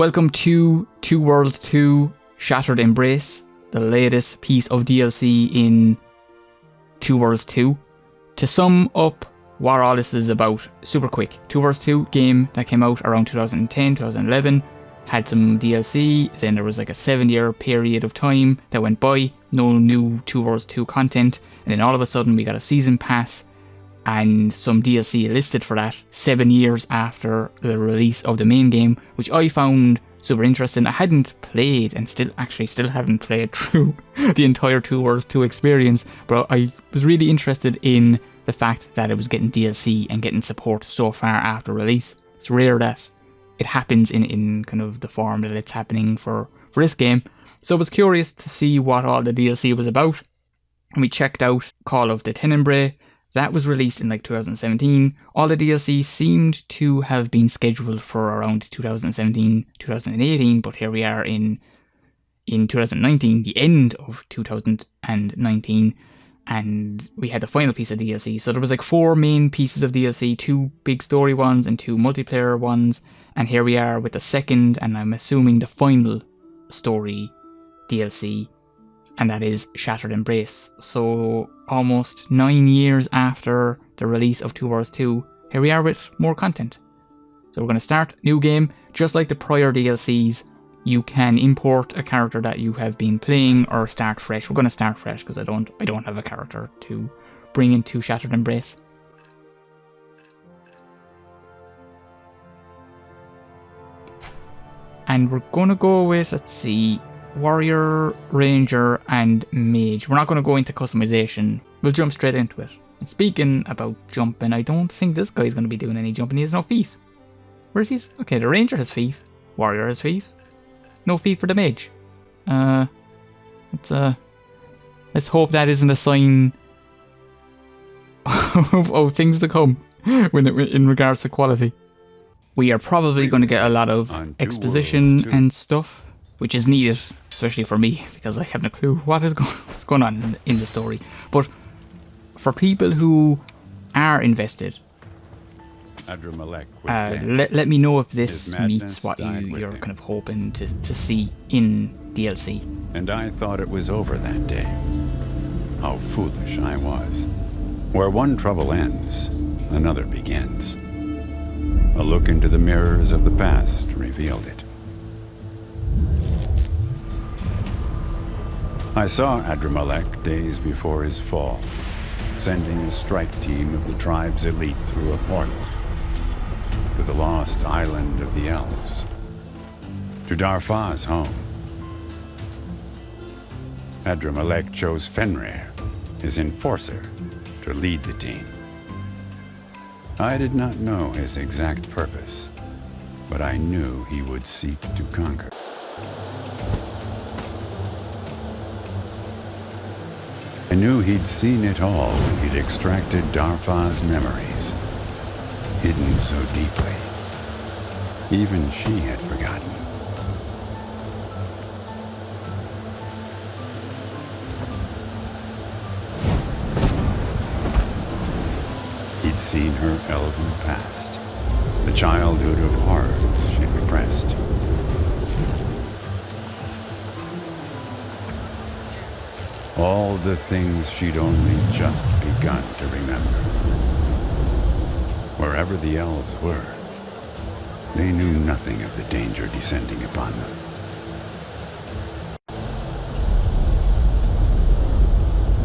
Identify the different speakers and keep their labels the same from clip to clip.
Speaker 1: Welcome to Two Worlds 2 Shattered Embrace, the latest piece of DLC in Two Worlds 2. To sum up what all this is about, super quick. Two Worlds 2 game that came out around 2010, 2011, had some DLC, then there was like a 7-year period of time that went by, no new Two Worlds 2 content, and then all of a sudden we got a season pass and some DLC listed for that 7 years after the release of the main game, which I found super interesting. I hadn't played and still haven't played through the entire Two Worlds 2 experience, but I was really interested in the fact that it was getting DLC and getting support so far after release. It's rare that it happens in kind of the form that it's happening for this game. So I was curious to see what all the DLC was about, and we checked out Call of the Tenebrae. That was released in like 2017. All the DLC seemed to have been scheduled for around 2017, 2018, but here we are in 2019, the end of 2019, and we had the final piece of DLC. So there was like 4 main pieces of DLC, 2 big story ones and 2 multiplayer ones, and here we are with the second, and I'm assuming the final story DLC, and that is Shattered Embrace. So almost 9 years after the release of Two Worlds 2, here we are with more content. So we're going to start new game. Just like the prior DLCs, you can import a character that you have been playing or start fresh. We're going to start fresh because I don't have a character to bring into Shattered Embrace. And we're going to go with, let's see, Warrior, Ranger, and Mage. We're not going to go into customization. We'll jump straight into it. And speaking about jumping, I don't think this guy's going to be doing any jumping. He has no feet. Where's he? Okay, the Ranger has feet. Warrior has feet. No feet for the Mage. Let's hope that isn't a sign of things to come in regards to quality. We are probably going to get a lot of exposition and stuff, which is needed, especially for me, because I have no clue what's going on in the story. But for people who are invested, let me know if this meets what you're kind of hoping to see in DLC.
Speaker 2: And I thought it was over that day. How foolish I was. Where one trouble ends, another begins. A look into the mirrors of the past revealed it. I saw Adrammelech days before his fall, sending a strike team of the tribe's elite through a portal to the lost island of the Elves, to Darfa's home. Adrammelech chose Fenrir, his enforcer, to lead the team. I did not know his exact purpose, but I knew he would seek to conquer. I knew he'd seen it all when he'd extracted Darfa's memories, hidden so deeply. Even she had forgotten. He'd seen her elven past, the childhood of horrors she'd repressed. All the things she'd only just begun to remember. Wherever the elves were, they knew nothing of the danger descending upon them.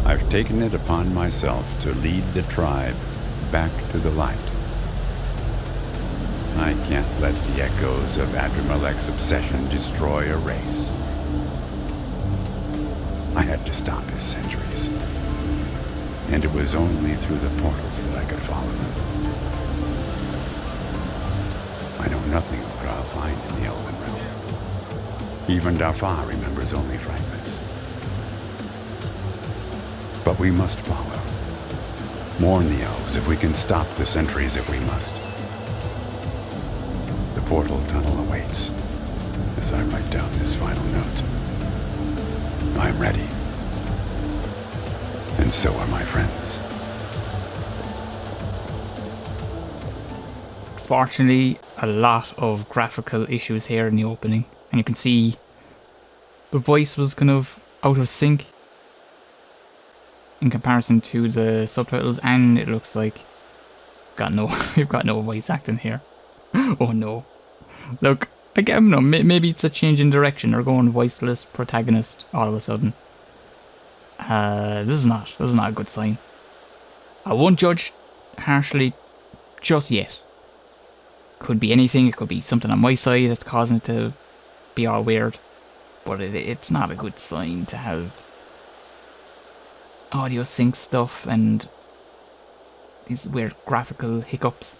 Speaker 2: I've taken it upon myself to lead the tribe back to the light. I can't let the echoes of Adrammelech's obsession destroy a race. I had to stop his centuries, and it was only through the portals that I could follow them. I know nothing of what I'll find in the Elven realm. Even Darfa remembers only fragments. But we must follow. Warn the elves if we can stop the sentries if we must. The portal tunnel awaits as I write down this final note. I'm ready. And so are my friends.
Speaker 1: Fortunately, a lot of graphical issues here in the opening, and you can see the voice was kind of out of sync in comparison to the subtitles, and it looks like we've got no voice acting here. Oh no. Look, I don't know, maybe it's a change in direction. They're going voiceless protagonist all of a sudden. This is not a good sign. I won't judge harshly just yet. Could be anything. It could be something on my side that's causing it to be all weird. But it's not a good sign to have audio sync stuff and these weird graphical hiccups.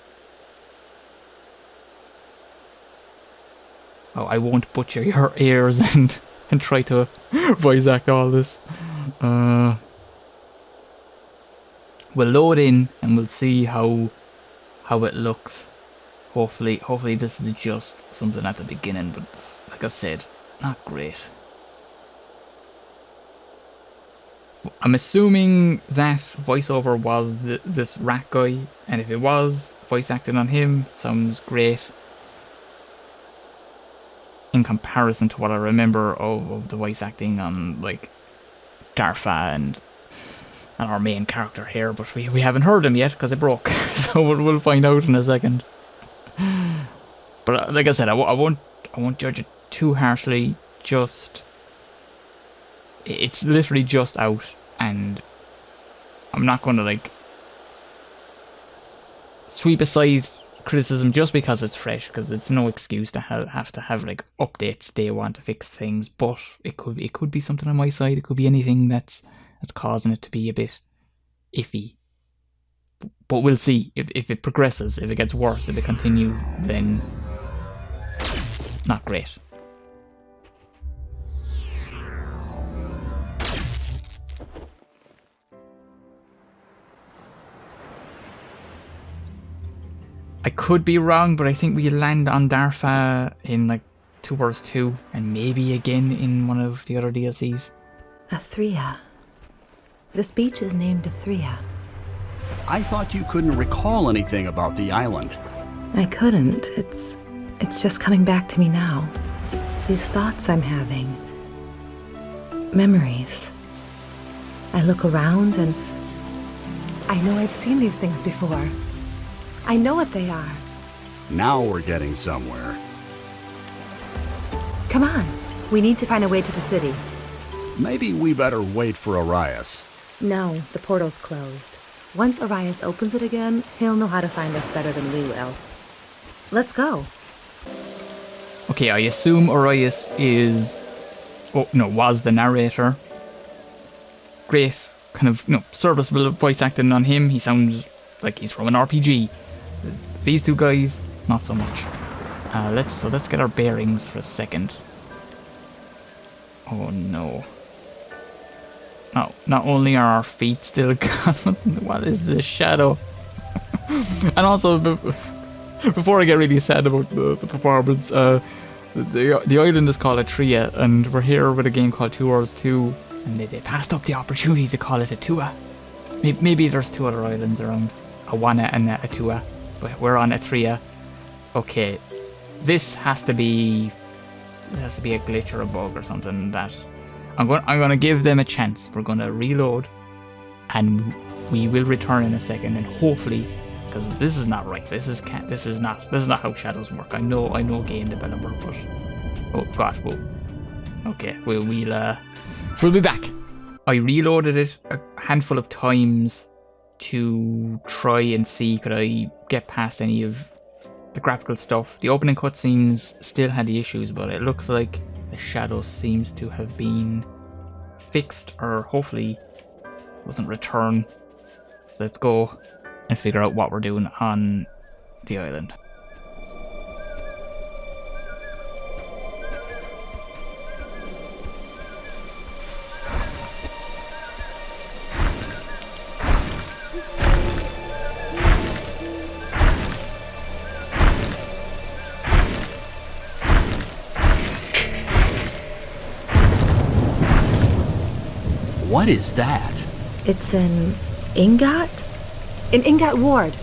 Speaker 1: Oh, I won't butcher your ears and try to voice act all this. We'll load in and we'll see how it looks. Hopefully this is just something at the beginning, but like I said, not great. I'm assuming that voiceover was this rat guy, and if it was, voice acting on him sounds great in comparison to what I remember of the voice acting on like Darfa and our main character here, but we haven't heard him yet because it broke. So we'll find out in a second. But like I said, I won't judge it too harshly. Just it's literally just out, and I'm not going to like sweep aside criticism just because it's fresh, because it's no excuse to have to have like updates day one to fix things. But it could be something on my side. It could be anything that's causing it to be a bit iffy. But we'll see if it progresses, if it gets worse, if it continues, then not great. I could be wrong, but I think we land on Darfa in like 2 Worlds 2, and maybe again in one of the other DLCs.
Speaker 3: Athria. This beach is named Athria.
Speaker 4: I thought you couldn't recall anything about the island.
Speaker 3: I couldn't. It's just coming back to me now. These thoughts I'm having. Memories. I look around and I know I've seen these things before. I know what they are.
Speaker 4: Now we're getting somewhere.
Speaker 3: Come on. We need to find a way to the city.
Speaker 4: Maybe we better wait for Arias.
Speaker 3: No, the portal's closed. Once Arias opens it again, he'll know how to find us better than we will. Let's go.
Speaker 1: Okay, I assume Arias was the narrator. Great, kind of, serviceable voice acting on him. He sounds like he's from an RPG. These two guys, not so much. Let's get our bearings for a second. Oh no. No, not only are our feet still gone, what is this shadow? And also, before I get really sad about the performance, the island is called Athria, and we're here with a game called 2 Worlds 2, and they passed up the opportunity to call it Atua. Maybe there's 2 other islands around, Awana and Atua, but we're on Athria. Okay, this has to be a glitch or a bug or something that I'm going to give them a chance. We're going to reload, and we will return in a second, and hopefully, because this is not right. This is not how shadows work. I know game developer, but oh gosh, whoa. Okay, we'll be back. I reloaded it a handful of times to try and see could I get past any of the graphical stuff. The opening cutscenes still had the issues, but it looks like the shadow seems to have been fixed, or hopefully doesn't return. So let's go and figure out what we're doing on the island.
Speaker 4: What is that?
Speaker 3: It's an ingot? An ingot ward.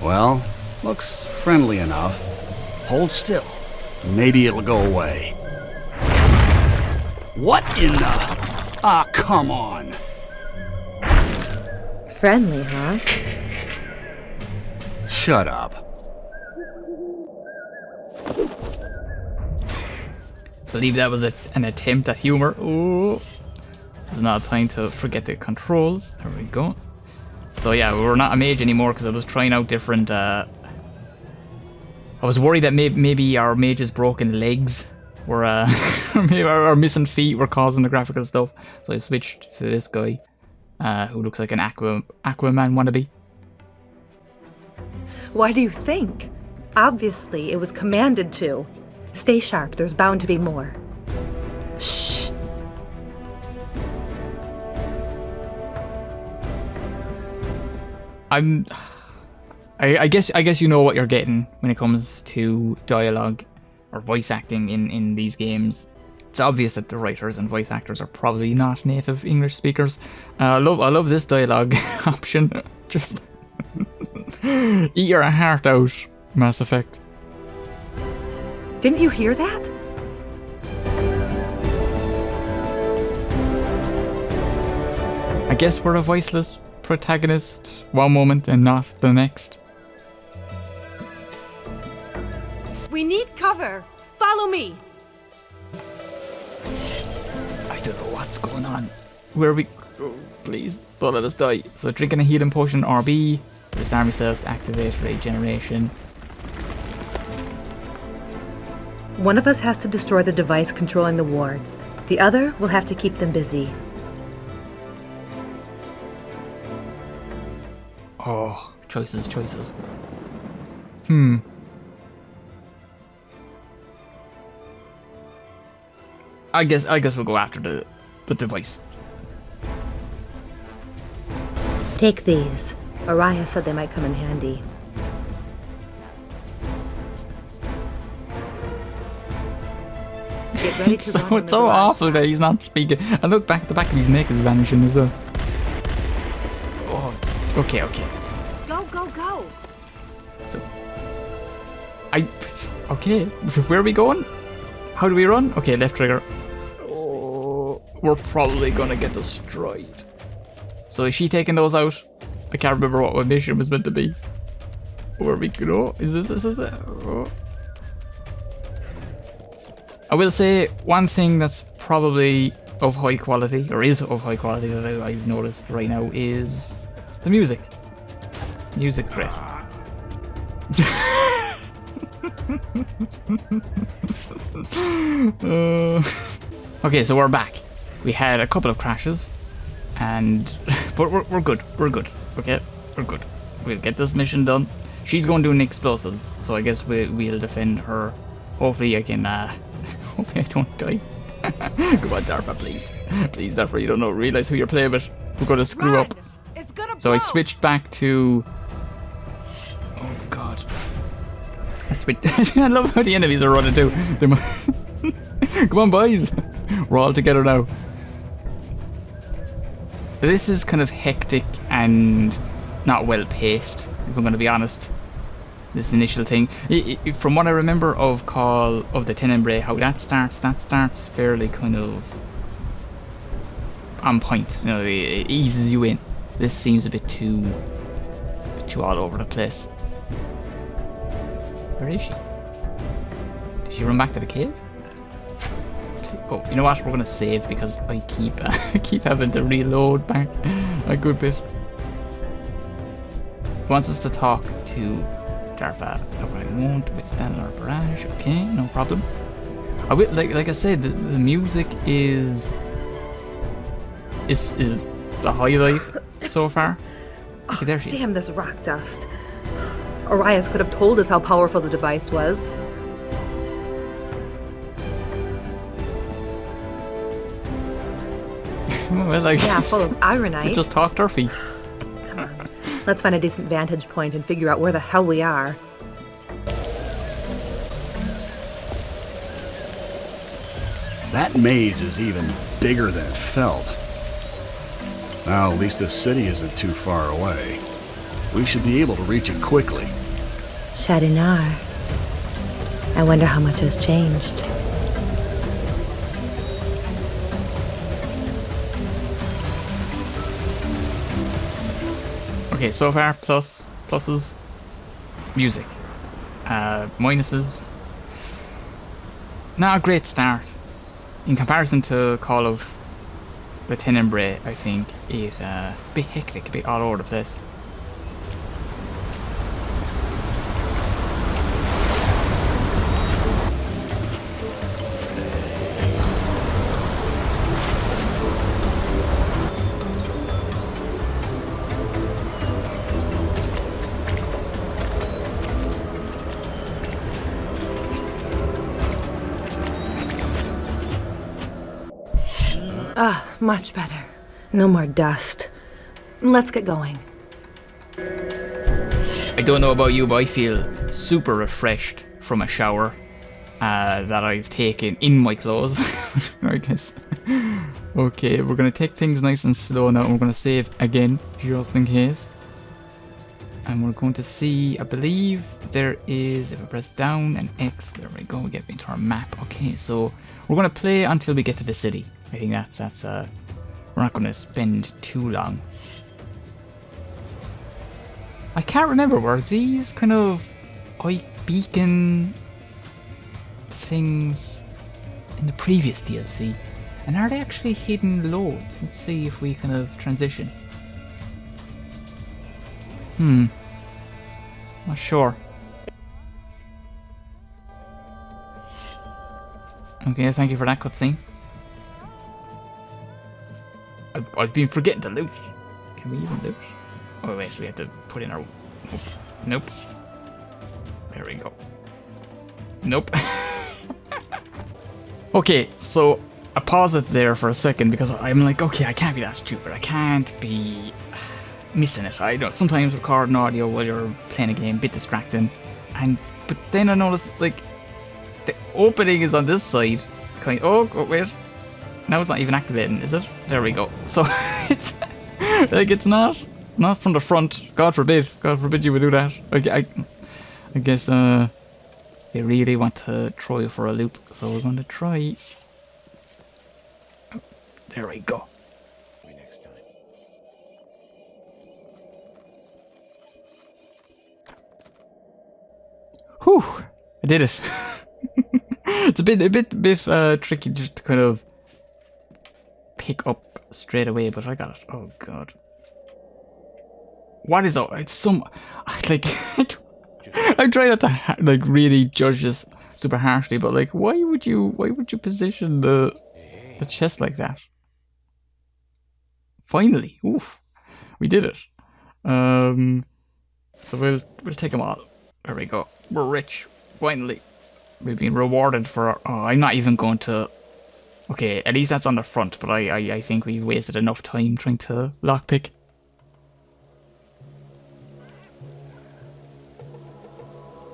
Speaker 4: Well, looks friendly enough. Hold still. Maybe it'll go away. What in the... Ah, come on.
Speaker 3: Friendly, huh?
Speaker 4: Shut up.
Speaker 1: I believe that was an attempt at humor. Oh, there's not time to forget the controls. There we go. So yeah, we're not a mage anymore because I was trying out different... I was worried that maybe our mage's broken legs were... or maybe our missing feet were causing the graphical stuff. So I switched to this guy, who looks like an Aquaman wannabe.
Speaker 3: Why do you think? Obviously, it was commanded to. Stay sharp, there's bound to be more. Shh!
Speaker 1: I guess you know what you're getting when it comes to dialogue or voice acting in these games. It's obvious that the writers and voice actors are probably not native English speakers. I love this dialogue option. Just eat your heart out, Mass Effect.
Speaker 3: Didn't you hear that?
Speaker 1: I guess we're a voiceless protagonist one moment and not the next.
Speaker 3: We need cover! Follow me!
Speaker 1: I don't know what's going on. Where are we? Oh, please, don't let us die. So drinking a healing potion RB. Disarm yourself to activate regeneration.
Speaker 3: One of us has to destroy the device controlling the wards. The other will have to keep them busy.
Speaker 1: Oh, choices. I guess we'll go after the device.
Speaker 3: Take these. Araya said they might come in handy. Get ready to run on the
Speaker 1: It's so
Speaker 3: garage
Speaker 1: awful that he's not speaking. And look, the back of his neck is vanishing as well. Oh, okay.
Speaker 3: Go!
Speaker 1: So, okay, where are we going? How do we run? Okay, left trigger. Oh, we're probably gonna get destroyed. So is she taking those out? I can't remember what my mission was meant to be. Where we go? Is this it? Oh. I will say one thing that's probably of high quality, or is of high quality that I've noticed right now is the music. Music's great. Okay, so we're back. We had a couple of crashes, but we're good. Okay, we're good. We'll get this mission done. She's going to do explosives, so I guess we'll defend her. Hopefully I can. Hopefully I don't die. Come on, Darfa, please. Please, Darfa, you don't realize who you're playing with. We're going to screw up.
Speaker 3: It's gonna
Speaker 1: So I switched back to... Oh, God. I love how the enemies are running too. Come on, boys. We're all together now. This is kind of hectic and not well paced, if I'm going to be honest. This initial thing. From what I remember of Call of the Tenebrae, how that starts fairly kind of on point. You know, it eases you in. This seems a bit too all over the place. Where is she? Did she run back to the cave? Oh, you know what? We're gonna save because I keep having to reload back a good bit. He wants us to talk to Darfa. I won't withstand our barrage. Okay, no problem. I will, like I said, the music is the highlight so far. Okay, there she is.
Speaker 3: Damn this rock dust. Arias could have told us how powerful the device was.
Speaker 1: Well,
Speaker 3: Yeah, full of ironite.
Speaker 1: We just talked our feet.
Speaker 3: Come on. Let's find a decent vantage point and figure out where the hell we are.
Speaker 4: That maze is even bigger than it felt. Now, at least this city isn't too far away. We should be able to reach it quickly.
Speaker 3: Shadinar. I wonder how much has changed.
Speaker 1: Okay, so far, pluses, music. Minuses, not a great start. In comparison to Call of the Tenebrae, I think it's a bit hectic, a bit all over the place.
Speaker 3: Ah, much better. No more dust. Let's get going.
Speaker 1: I don't know about you, but I feel super refreshed from a shower that I've taken in my clothes, I guess. Okay, we're going to take things nice and slow now, and we're going to save again, just in case. And we're going to see, I believe there is, if I press down and X, there we go, we get into our map. Okay, so we're going to play until we get to the city. I think that's we're not going to spend too long. I can't remember, were these kind of beacon things in the previous DLC? And are they actually hidden loads? Let's see if we kind of transition. Not sure. Okay, thank you for that cutscene. I've been forgetting to loot. Can we even loot? Oh wait, we have to put in our... Nope. There we go. Nope. Okay, so I pause it there for a second because I'm like, okay, I can't be that stupid. I can't be missing it. I know sometimes recording audio while you're playing a game, a bit distracting. But then I noticed, like, the opening is on this side. Oh, wait. Now it's not even activating, is it? There we go. So it's like it's not from the front. God forbid you would do that. I guess they really want to throw you for a loop. So we're going to try. Oh, there we go.
Speaker 2: Next time.
Speaker 1: Whew! I did it. It's a bit tricky just to kind of pick up straight away, but I got it. Oh god. What is it? It's some like I'm trying not to like really judge this super harshly, but like why would you position the chest like that? Finally, oof, we did it. So we'll take them all. There we go. We're rich. Finally, we've been rewarded for our, oh, I'm not even going to. Okay, at least that's on the front, but I think we've wasted enough time trying to lockpick.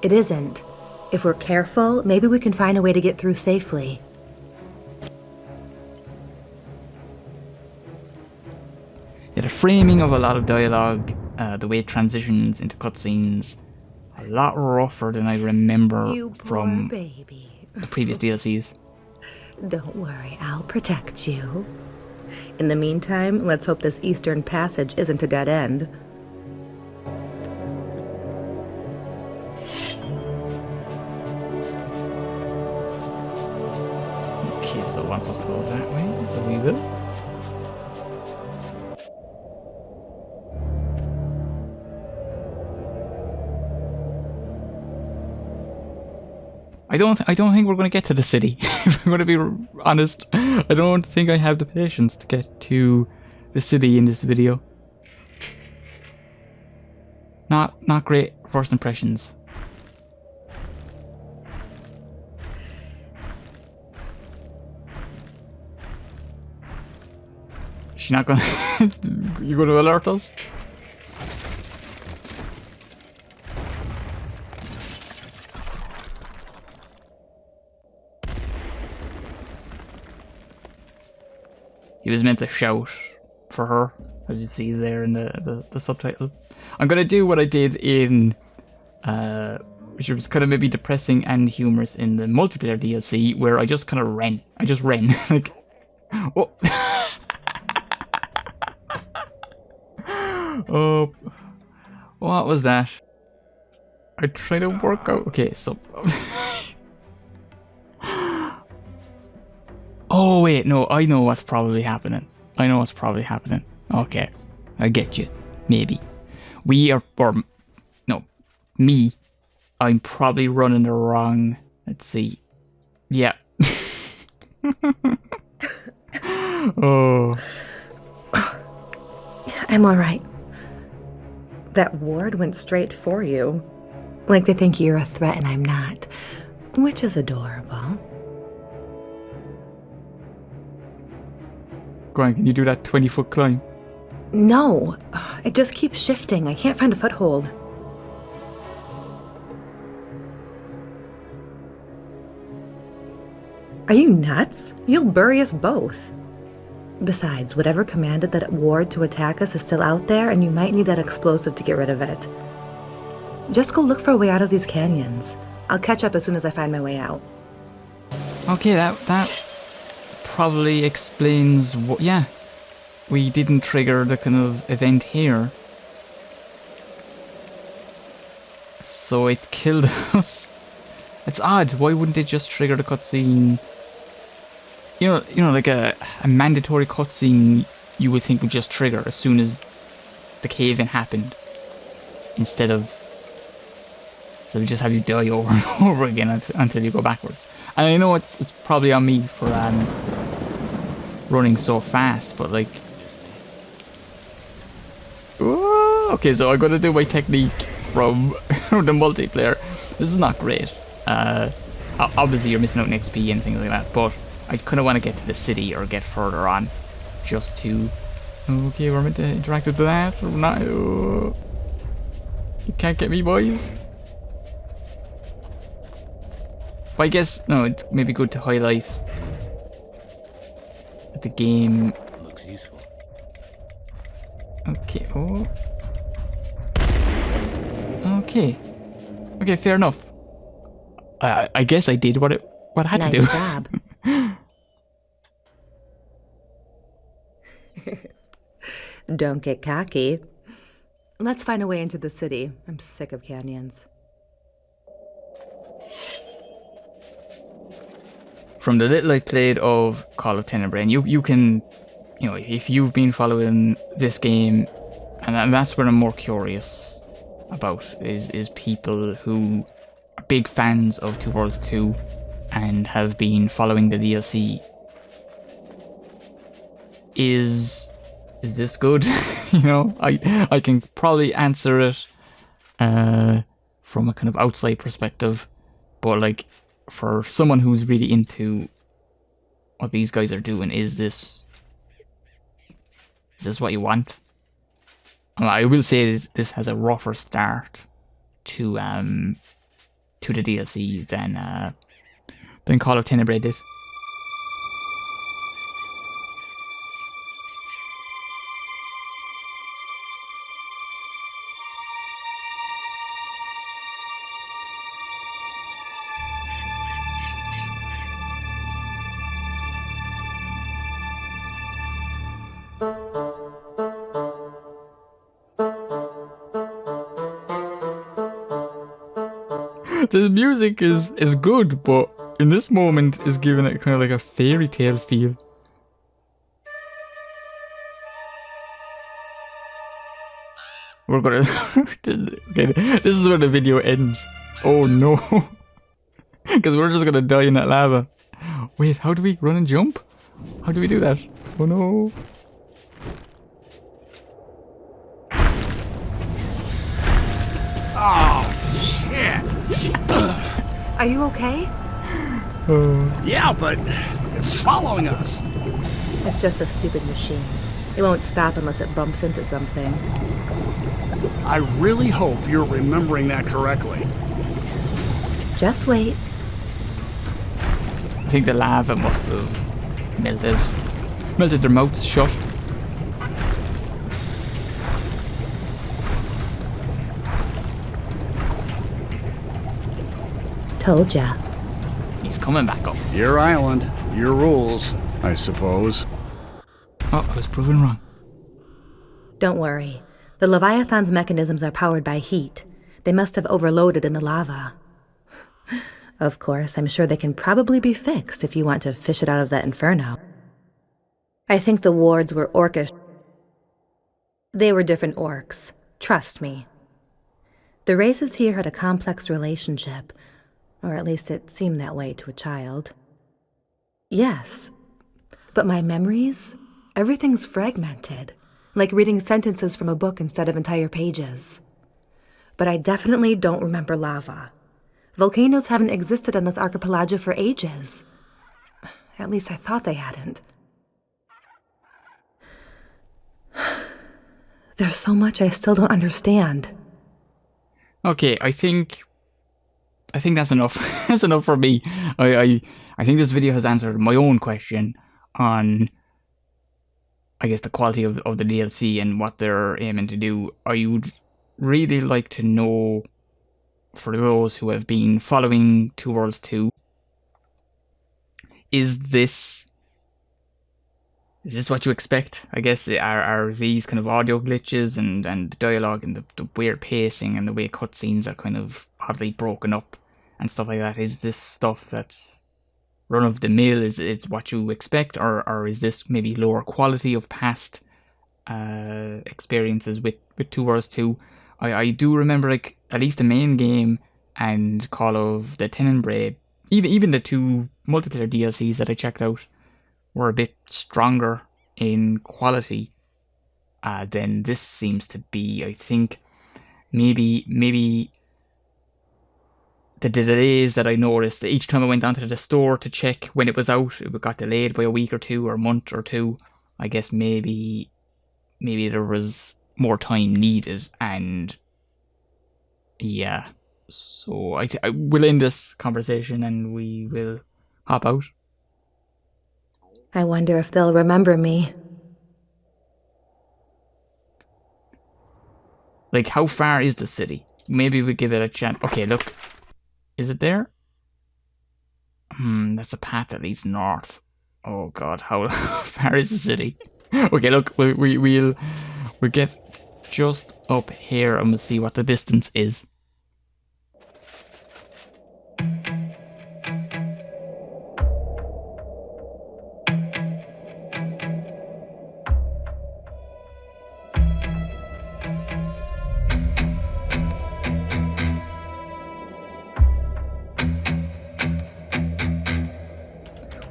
Speaker 3: It isn't. If we're careful, maybe we can find a way to get through safely.
Speaker 1: Yeah, the framing of a lot of dialogue, the way it transitions into cutscenes, a lot rougher than I remember from
Speaker 3: baby.
Speaker 1: the previous DLCs.
Speaker 3: Don't worry, I'll protect you. In the meantime, let's hope this eastern passage isn't a dead end.
Speaker 1: Okay, so it wants us to go that way, so we will. I don't think we're going to get to the city. If I'm going to be honest, I don't think I have the patience to get to the city in this video. Not great first impressions. She's not going to... You going to alert us? He was meant to shout for her, as you see there in the subtitle. I'm going to do what I did in which was kind of maybe depressing and humorous in the multiplayer DLC, where I just kind of ran. I just ran. Like, oh. Oh, what was that? I try to work out. Okay, so. Oh, wait, no, I know what's probably happening. Okay, I get you. Maybe. Me. I'm probably running the wrong. Let's see. Yeah. Oh.
Speaker 3: I'm alright. That ward went straight for you. Like they think you're a threat and I'm not. Which is adorable.
Speaker 1: Go on, can you do that 20-foot climb?
Speaker 3: No. It just keeps shifting. I can't find a foothold. Are you nuts? You'll bury us both. Besides, whatever commanded that ward to attack us is still out there, and you might need that explosive to get rid of it. Just go look for a way out of these canyons. I'll catch up as soon as I find my way out.
Speaker 1: Okay, that probably explains what. Yeah, we didn't trigger the kind of event here, so it killed us. It's odd. Why wouldn't it just trigger the cutscene? You know, like a mandatory cutscene you would think would just trigger as soon as the cave-in happened, instead of so we just have you die over and over again until you go backwards. And I know it's probably on me for running so fast, but like, whoa, okay, so I'm gonna do my technique from the multiplayer. This is not great. Obviously you're missing out on XP and things like that, but I kind of want to get to the city or get further on, just to. Okay, we're meant to interact with that or not. Oh. You can't get me, boys. But I guess no, it's maybe good to highlight that the game
Speaker 5: Looks useful.
Speaker 1: Okay. Oh. Okay. Okay, fair enough. I guess I did what I had to do.
Speaker 3: Nice job. Don't get cocky. Let's find a way into the city. I'm sick of canyons.
Speaker 1: From the little I played of Call of Tenebrae, and you can, if you've been following this game, and that's what I'm more curious about, is people who are big fans of Two Worlds 2 and have been following the DLC. Is this good? I can probably answer it from a kind of outside perspective, but like for someone who's really into what these guys are doing, is this what you want? I will say this has a rougher start to the DLC than Call of Tenebrae did. The music is good, but in this moment is giving it kind of like a fairy tale feel. We're gonna... Okay, this is where the video ends. Oh no. Because we're just gonna die in that lava. Wait, how do we run and jump? How do we do that? Oh no.
Speaker 4: Oh, shit.
Speaker 3: Are you okay?
Speaker 4: Yeah, but it's following us.
Speaker 3: It's just a stupid machine. It won't stop unless it bumps into something.
Speaker 4: I really hope you're remembering that correctly.
Speaker 3: Just wait.
Speaker 1: I think the lava must have melted their mouths shut.
Speaker 3: Told ya.
Speaker 1: He's coming back up.
Speaker 4: Your island, your rules, I suppose.
Speaker 1: Oh, I was proven wrong.
Speaker 3: Don't worry. The Leviathan's mechanisms are powered by heat. They must have overloaded in the lava. Of course, I'm sure they can probably be fixed if you want to fish it out of that inferno. I think the wards were orcish. They were different orcs. Trust me. The races here had a complex relationship, or at least it seemed that way to a child. Yes, but my memories? Everything's fragmented, like reading sentences from a book instead of entire pages. But I definitely don't remember lava. Volcanoes haven't existed on this archipelago for ages. At least I thought they hadn't. There's so much I still don't understand.
Speaker 1: Okay, I think that's enough. That's enough for me. I think this video has answered my own question on, I guess, the quality of the DLC and what they're aiming to do. I would really like to know, for those who have been following Two Worlds 2, is this what you expect? I guess, are these kind of audio glitches and the dialogue and the weird pacing and the way cutscenes are kind of oddly broken up and stuff like that? Is this stuff that's run of the mill? Is what you expect, or is this maybe lower quality of past experiences with Two Worlds 2? I do remember, like, at least the main game and Call of the Tenebrae, even the two multiplayer DLCs that I checked out, were a bit stronger in quality than this seems to be. I think maybe the delays that I noticed, each time I went onto the store to check when it was out, it got delayed by a week or two or a month or two. I guess maybe there was more time needed, and yeah. So I will end this conversation and we will hop out.
Speaker 3: I wonder if they'll remember me.
Speaker 1: Like, how far is the city? Maybe we give it a chance. Okay, look. Is it there? That's a path that leads north. Oh god, how far is the city? Okay, look, we'll get just up here and we'll see what the distance is.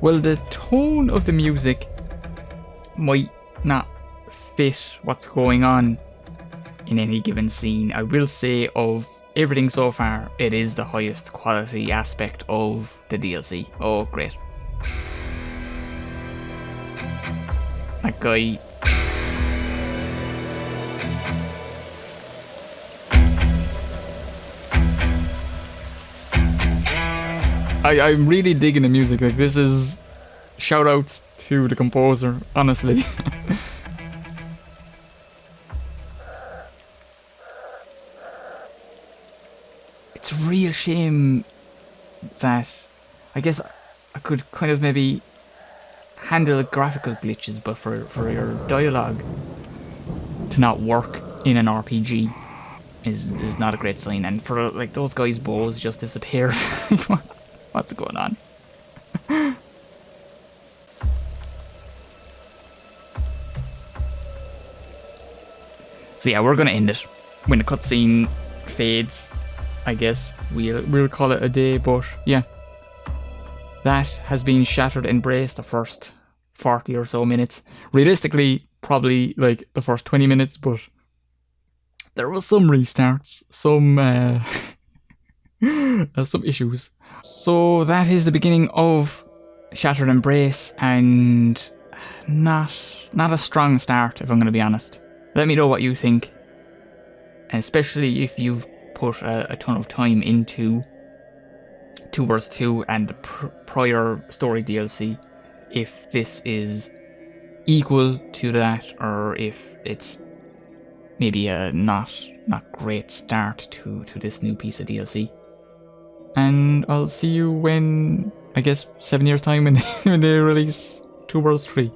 Speaker 1: Well, the tone of the music might not fit what's going on in any given scene. I will say, of everything so far, it is the highest quality aspect of the DLC. Oh, great. That guy... I'm really digging the music. Like, this is shout outs to the composer, honestly. It's a real shame that, I guess I could kind of maybe handle graphical glitches, but for your dialogue to not work in an RPG is not a great sign. And for, like, those guys' bows just disappear. What's going on? So yeah, we're gonna end it when the cutscene fades. I guess we'll call it a day. But yeah, that has been Shattered Embrace, the first 40 or so minutes. Realistically, probably like the first 20 minutes, but there was some restarts, some issues. So that is the beginning of Shattered Embrace, and not a strong start, if I'm going to be honest. Let me know what you think, and especially if you've put a ton of time into Two Worlds 2 and the prior story DLC, if this is equal to that, or if it's maybe a not great start to this new piece of DLC. And I'll see you when, I guess, 7 years time when, when they release Two Worlds 3.